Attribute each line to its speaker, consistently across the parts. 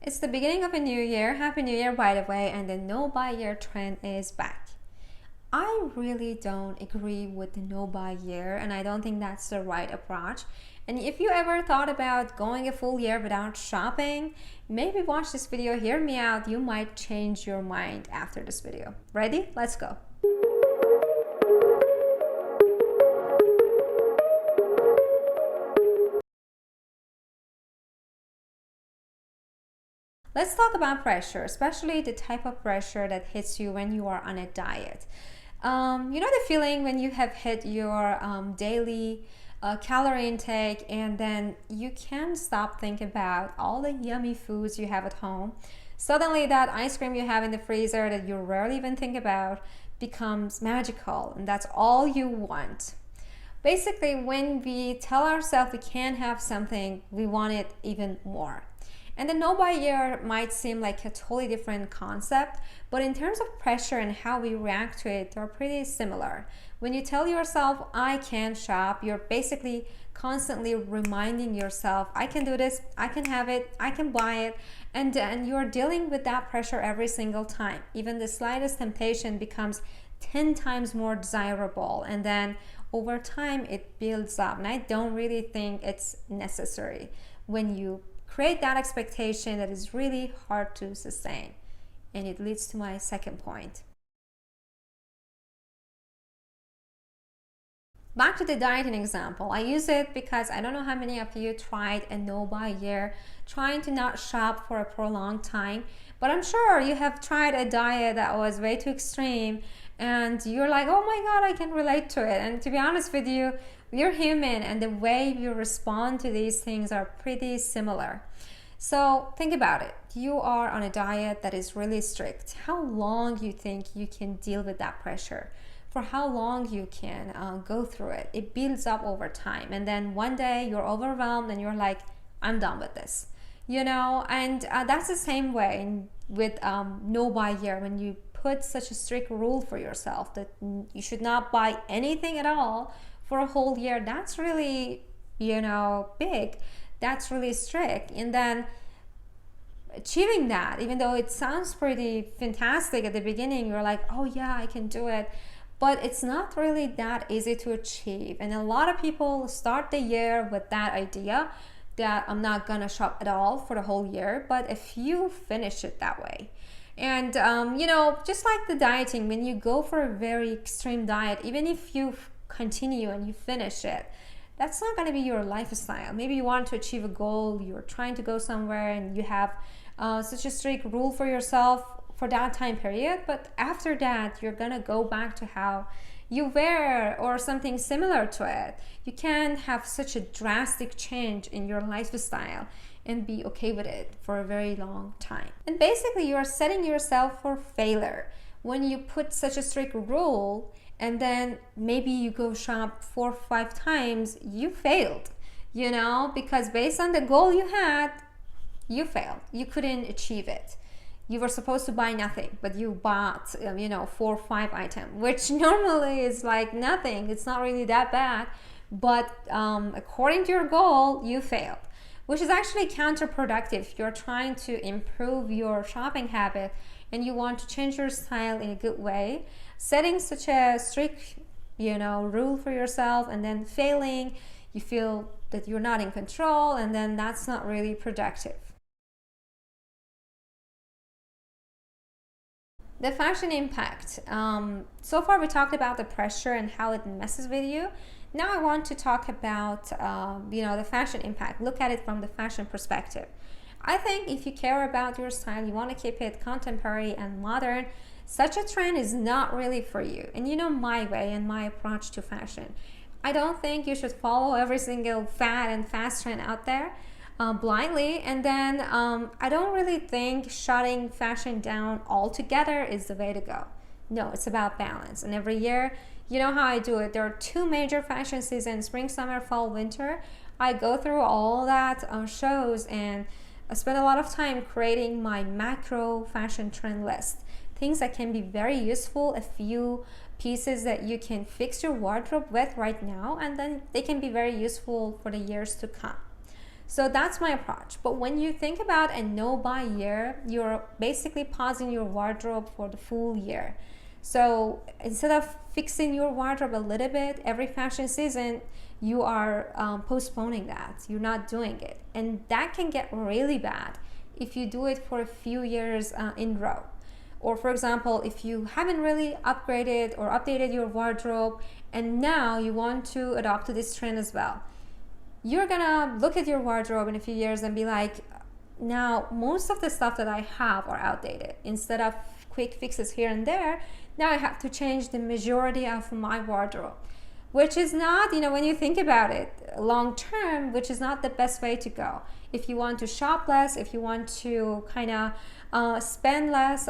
Speaker 1: It's the beginning of a new year. Happy New Year, by the way, and the no buy year trend is back. I really don't agree with the no buy year, and I don't think that's the right approach. And if you ever thought about going a full year without shopping, maybe watch this video, hear me out. You might change your mind after this video. Ready? Let's go. Let's talk about pressure, especially the type of pressure that hits you when you are on a diet. You know the feeling when you have hit your daily calorie intake and then you can't stop thinking about all the yummy foods you have at home. Suddenly that ice cream you have in the freezer that you rarely even think about becomes magical, and that's all you want. Basically, when we tell ourselves we can't have something, we want it even more. And the no buy year might seem like a totally different concept, but in terms of pressure and how we react to it, they're pretty similar. When you tell yourself, I can shop, you're basically constantly reminding yourself, I can do this, I can have it, I can buy it, and you're dealing with that pressure every single time. Even the slightest temptation becomes 10 times more desirable, and then over time it builds up. And I don't really think it's necessary when you create that expectation that is really hard to sustain. And it leads to my second point. Back to the dieting example. I use it because I don't know how many of you tried a no buy year, trying to not shop for a prolonged time, but I'm sure you have tried a diet that was way too extreme and you're like, oh my God, I can relate to it. And to be honest with you, you're human and the way you respond to these things are pretty similar. So think about it. You are on a diet that is really strict. How long you think you can deal with that pressure? For how long you can go through it? It builds up over time. And then one day you're overwhelmed and you're like, I'm done with this. You know, and that's the same way with no buy year. When you put such a strict rule for yourself that you should not buy anything at all for a whole year, that's really, you know, big. That's really strict. And then achieving that, even though it sounds pretty fantastic at the beginning, you're like, oh yeah, I can do it. But it's not really that easy to achieve. And a lot of people start the year with that idea that I'm not gonna shop at all for the whole year, but if you finish it that way. And you know, just like the dieting, when you go for a very extreme diet, even if you continue and you finish it, that's not going to be your lifestyle. Maybe you want to achieve a goal, you're trying to go somewhere and you have such a strict rule for yourself for that time period, but after that you're going to go back to how you were or something similar to it. You can't have such a drastic change in your lifestyle and be okay with it for a very long time. And basically you're setting yourself for failure when you put such a strict rule and then maybe you go shop 4 or 5 times, you failed, you know, because based on the goal you had, you failed. You couldn't achieve it. You were supposed to buy nothing, but you bought, you know, 4 or 5 items, which normally is like nothing. It's not really that bad, but according to your goal, you failed, which is actually counterproductive. You're trying to improve your shopping habit and you want to change your style in a good way. Setting such a strict, you know, rule for yourself and then failing, you feel that you're not in control, and then that's not really productive. The fashion impact. So far we talked about the pressure and how it messes with you. Now I want to talk about you know, the fashion impact. Look at it from the fashion perspective. I think if you care about your style, you want to keep it contemporary and modern, such a trend is not really for you. And you know my way and my approach to fashion. I don't think you should follow every single fad and fast trend out there blindly. And then I don't really think shutting fashion down altogether is the way to go. No, it's about balance. And every year, you know how I do it. There are 2 major fashion seasons, spring, summer, fall, winter. I go through all that shows and I spend a lot of time creating my macro fashion trend list. Things that can be very useful, a few pieces that you can fix your wardrobe with right now, and then they can be very useful for the years to come. So that's my approach. But when you think about a no buy year, you're basically pausing your wardrobe for the full year. So instead of fixing your wardrobe a little bit every fashion season, you are postponing that. You're not doing it. And that can get really bad if you do it for a few years in a row. Or for example, if you haven't really upgraded or updated your wardrobe and now you want to adopt to this trend as well, you're gonna look at your wardrobe in a few years and be like, now most of the stuff that I have are outdated. Instead of quick fixes here and there, now I have to change the majority of my wardrobe, which is not, when you think about it long term, which is not the best way to go. If you want to shop less, if you want to kind of spend less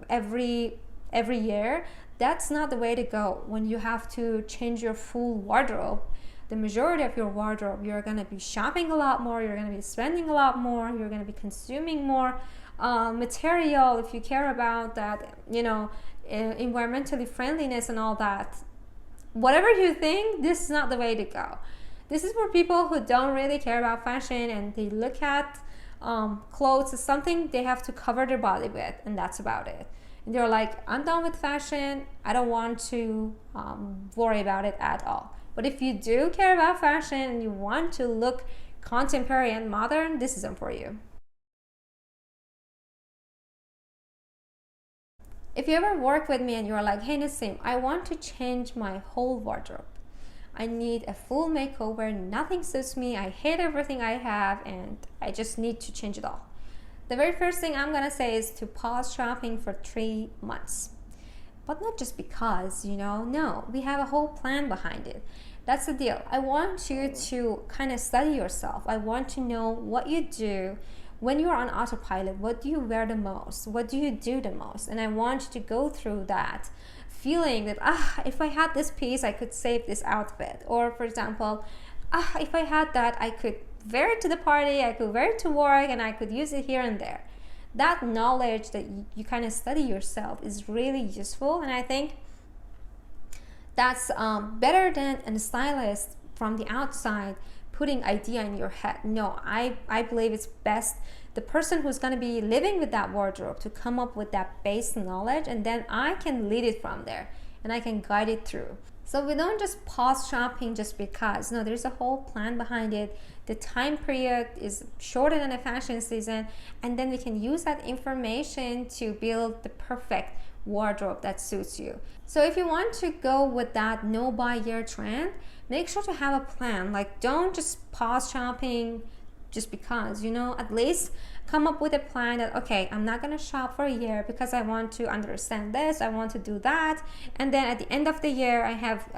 Speaker 1: every year, that's not the way to go. When you have to change your full wardrobe, the majority of your wardrobe, you're going to be shopping a lot more, you're going to be spending a lot more, you're going to be consuming more material if you care about that, environmentally friendliness and all that. Whatever you think, this is not the way to go. This is for people who don't really care about fashion and they look at clothes as something they have to cover their body with, and that's about it. And they're like, I'm done with fashion, I don't want to worry about it at all. But if you do care about fashion and you want to look contemporary and modern, this isn't for you. If you ever work with me and you're like, hey Nassim, I want to change my whole wardrobe. I need a full makeover, nothing suits me, I hate everything I have, and I just need to change it all. The very first thing I'm gonna say is to pause shopping for 3 months. But not just because, no, we have a whole plan behind it. That's the deal. I want you to kind of study yourself. I want to know what you do when you're on autopilot. What do you wear the most? What do you do the most? And I want you to go through that feeling that, if I had this piece, I could save this outfit. Or for example, if I had that, I could wear it to the party, I could wear it to work, and I could use it here and there. That knowledge that you kind of study yourself is really useful, and I think that's better than a stylist from the outside putting idea in your head. No, I believe it's best the person who's going to be living with that wardrobe to come up with that base knowledge, and then I can lead it from there and I can guide it through. So we don't just pause shopping just because. No, there's a whole plan behind it. The time period is shorter than a fashion season, and then we can use that information to build the perfect wardrobe that suits you. So if you want to go with that no buy year trend, make sure to have a plan. Like, don't just pause shopping just because, at least come up with a plan that, okay, I'm not going to shop for a year because I want to understand this, I want to do that, and then at the end of the year I have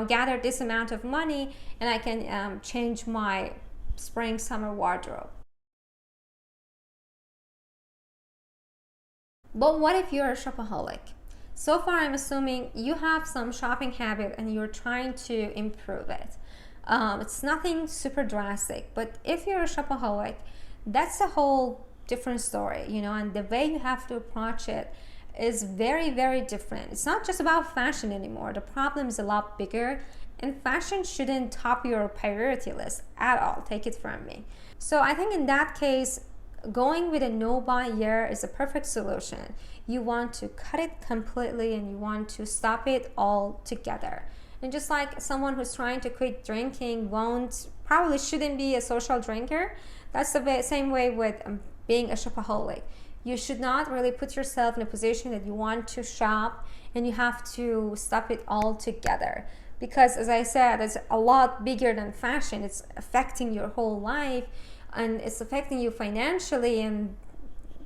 Speaker 1: gathered this amount of money and I can change my spring summer wardrobe. But what if you're a shopaholic? So far I'm assuming you have some shopping habit and you're trying to improve it. It's nothing super drastic, but if you're a shopaholic, that's a whole different story, and the way you have to approach it is very, very different. It's not just about fashion anymore. The problem is a lot bigger, and fashion shouldn't top your priority list at all. Take it from me. So I think in that case, going with a no buy year is a perfect solution. You want to cut it completely and you want to stop it all together. And just like someone who's trying to quit drinking probably shouldn't be a social drinker, that's the same way with being a shopaholic. You should not really put yourself in a position that you want to shop and you have to stop it all together. Because as I said, it's a lot bigger than fashion. It's affecting your whole life and it's affecting you financially, and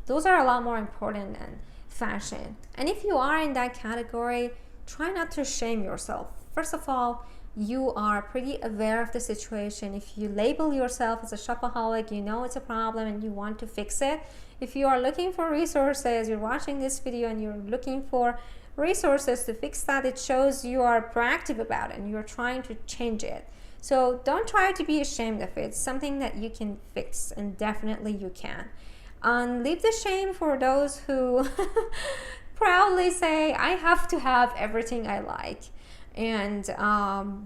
Speaker 1: those are a lot more important than fashion. And if you are in that category, try not to shame yourself. First of all, you are pretty aware of the situation. If you label yourself as a shopaholic, you know it's a problem and you want to fix it. If you are looking for resources, you're watching this video and you're looking for resources to fix that, it shows you are proactive about it and you're trying to change it. So don't try to be ashamed of it. It's something that you can fix, and definitely you can. Leave the shame for those who proudly say, I have to have everything I like. And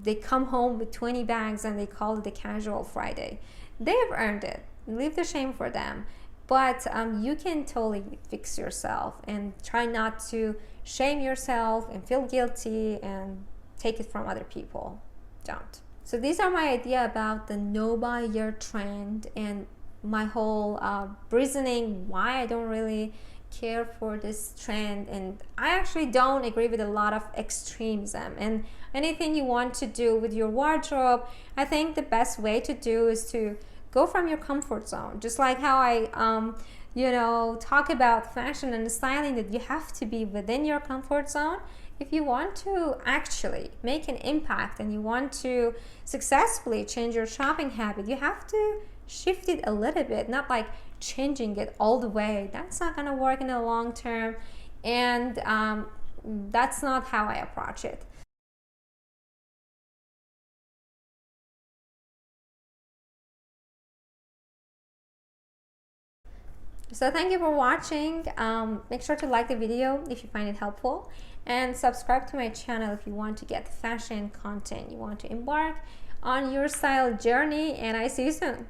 Speaker 1: they come home with 20 bags and they call it a casual Friday. they've earned it. Leave the shame for them. But you can totally fix yourself and try not to shame yourself and feel guilty and take it from other people. Don't. So these are my idea about the no buy year trend and my whole reasoning why I don't really care for this trend, and I actually don't agree with a lot of extremism. And anything you want to do with your wardrobe, I think the best way to do is to go from your comfort zone. Just like how I talk about fashion and styling, that you have to be within your comfort zone. If you want to actually make an impact and you want to successfully change your shopping habit, you have to shift it a little bit, not like changing it all the way. That's not going to work in the long term, and that's not how I approach it. So thank you for watching. Make sure to like the video if you find it helpful, and subscribe to my channel if you want to get fashion content, you want to embark on your style journey, and I see you soon.